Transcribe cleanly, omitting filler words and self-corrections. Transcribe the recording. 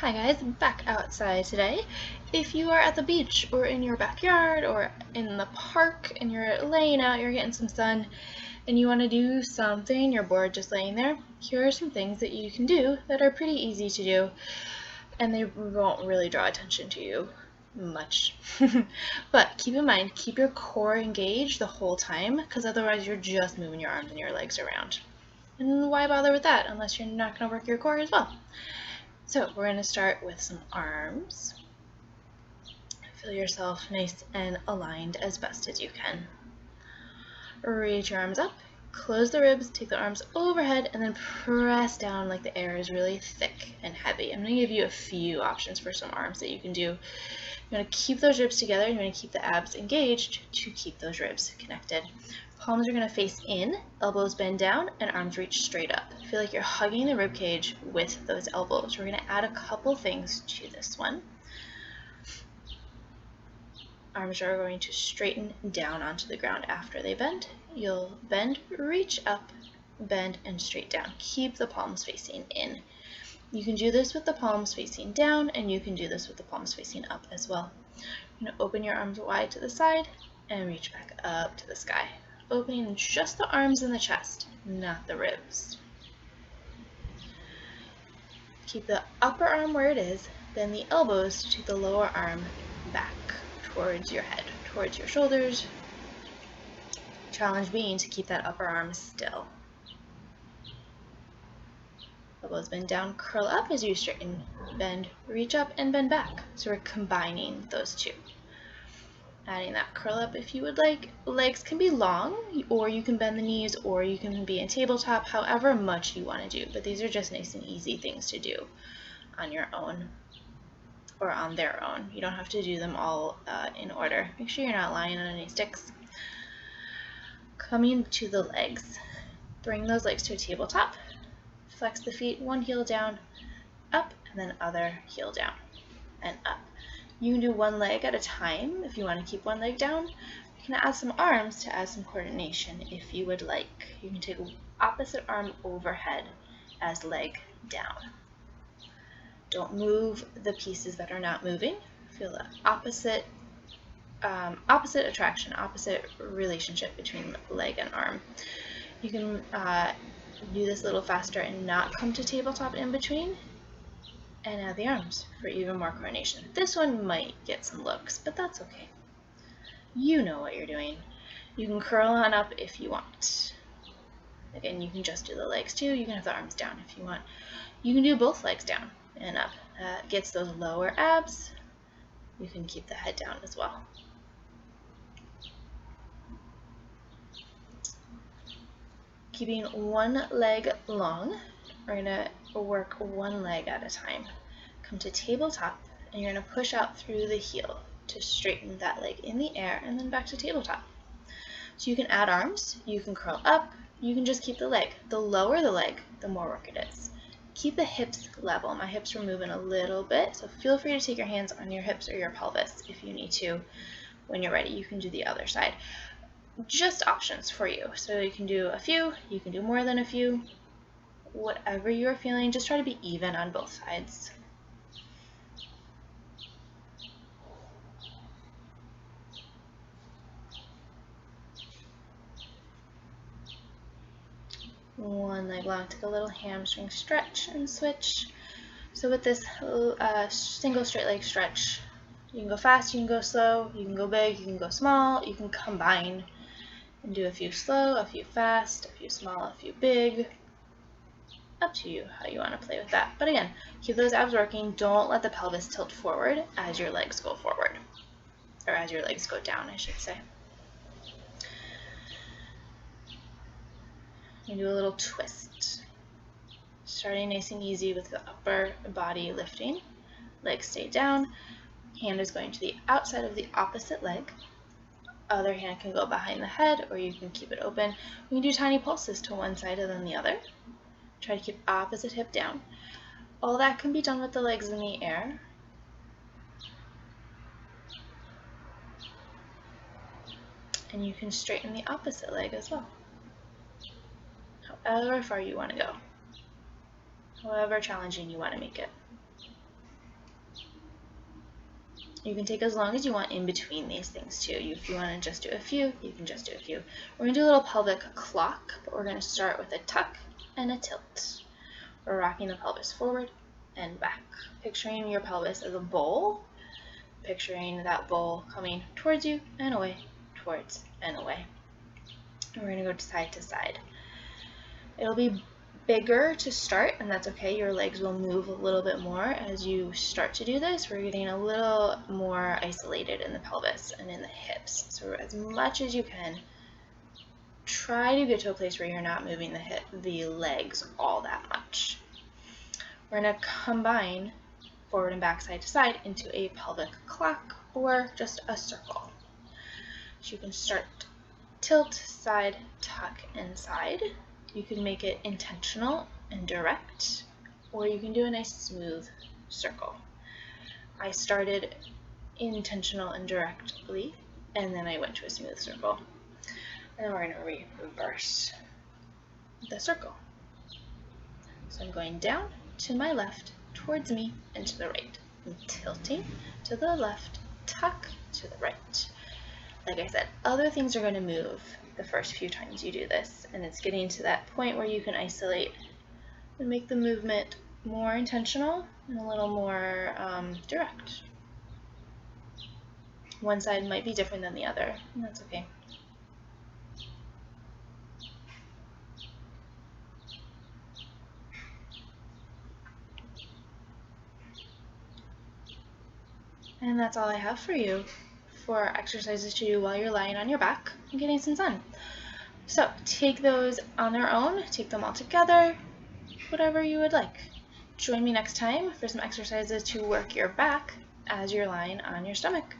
Hi guys, back outside today. If you are at the beach or in your backyard or in the park and you're laying out, you're getting some sun, and you want to do something, you're bored just laying there, here are some things that you can do that are pretty easy to do, and they won't really draw attention to you much. But keep in mind, keep your core engaged the whole time, because otherwise you're just moving your arms and your legs around. And why bother with that unless you're not going to work your core as well? So we're going to start with some arms. Feel yourself nice and aligned as best as you can. Reach your arms up, close the ribs, take the arms overhead, and then press down like the air is really thick and heavy. I'm going to give you a few options for some arms that you can do. You're going to keep those ribs together. You're going to keep the abs engaged to keep those ribs connected. Palms are going to face in, elbows bend down, and arms reach straight up. Feel like you're hugging the rib cage with those elbows. We're going to add a couple things to this one. Arms are going to straighten down onto the ground after they bend. You'll bend, reach up, bend, and straight down. Keep the palms facing in. You can do this with the palms facing down, and you can do this with the palms facing up as well. You're going to open your arms wide to the side and reach back up to the sky. Opening just the arms and the chest, not the ribs. Keep the upper arm where it is, then the elbows to the lower arm back towards your head, towards your shoulders. Challenge being to keep that upper arm still. Elbows bend down, curl up as you straighten, bend, reach up, and bend back. So we're combining those two. Adding that curl up if you would like. Legs can be long, or you can bend the knees, or you can be in tabletop, however much you want to do. But these are just nice and easy things to do on your own or on their own. You don't have to do them all in order. Make sure you're not lying on any sticks. Coming to the legs. Bring those legs to a tabletop. Flex the feet, one heel down, up, and then other heel down and up. You can do one leg at a time if you want to keep one leg down. You can add some arms to add some coordination if you would like. You can take opposite arm overhead as leg down. Don't move the pieces that are not moving. Feel the opposite attraction, opposite relationship between leg and arm. You can do this a little faster and not come to tabletop in between. And add the arms for even more coordination. This one might get some looks, but that's okay. You know what you're doing. You can curl on up if you want. Again, you can just do the legs too. You can have the arms down if you want. You can do both legs down and up. Gets those lower abs. You can keep the head down as well. Keeping one leg long, we're going to work one leg at a time. Come to tabletop, and you're going to push out through the heel to straighten that leg in the air, and then back to tabletop. So you can add arms, you can curl up, you can just keep the leg. The lower the leg, the more work it is. Keep the hips level. My hips are moving a little bit, so feel free to take your hands on your hips or your pelvis if you need to. When you're ready, you can do the other side. Just options for you. So you can do a few, you can do more than a few. Whatever you're feeling, just try to be even on both sides. One leg long, take a little hamstring stretch and switch. So with this single straight leg stretch, you can go fast, you can go slow, you can go big, you can go small, you can combine and do a few slow, a few fast, a few small, a few big. Up to you how you want to play with that. But again, keep those abs working. Don't let the pelvis tilt forward as your legs go forward, or as your legs go down, I should say. You do a little twist. Starting nice and easy with the upper body lifting. Legs stay down. Hand is going to the outside of the opposite leg. Other hand can go behind the head, or you can keep it open. We can do tiny pulses to one side and then the other. Try to keep opposite hip down. All that can be done with the legs in the air. And you can straighten the opposite leg as well. However far you want to go. However challenging you want to make it. You can take as long as you want in between these things too. If you want to just do a few, you can just do a few. We're going to do a little pelvic clock, but we're going to start with a tuck and a tilt. We're rocking the pelvis forward and back. Picturing your pelvis as a bowl. Picturing that bowl coming towards you and away, towards and away. And we're going to go side to side. It'll be bigger to start, and that's okay. Your legs will move a little bit more as you start to do this. We're getting a little more isolated in the pelvis and in the hips. So as much as you can, try to get to a place where you're not moving the legs all that much. We're going to combine forward and back, side to side, into a pelvic clock or just a circle. So you can start tilt, side, tuck, and side. You can make it intentional and direct, or you can do a nice smooth circle. I started intentional and directly, and then I went to a smooth circle. And then we're going to reverse the circle. So I'm going down to my left, towards me, and to the right. I'm tilting to the left, tuck to the right. Like I said, other things are going to move the first few times you do this, and it's getting to that point where you can isolate and make the movement more intentional and a little more direct. One side might be different than the other, and that's okay. And that's all I have for you for exercises to do while you're lying on your back and getting some sun. So take those on their own, take them all together, whatever you would like. Join me next time for some exercises to work your back as you're lying on your stomach.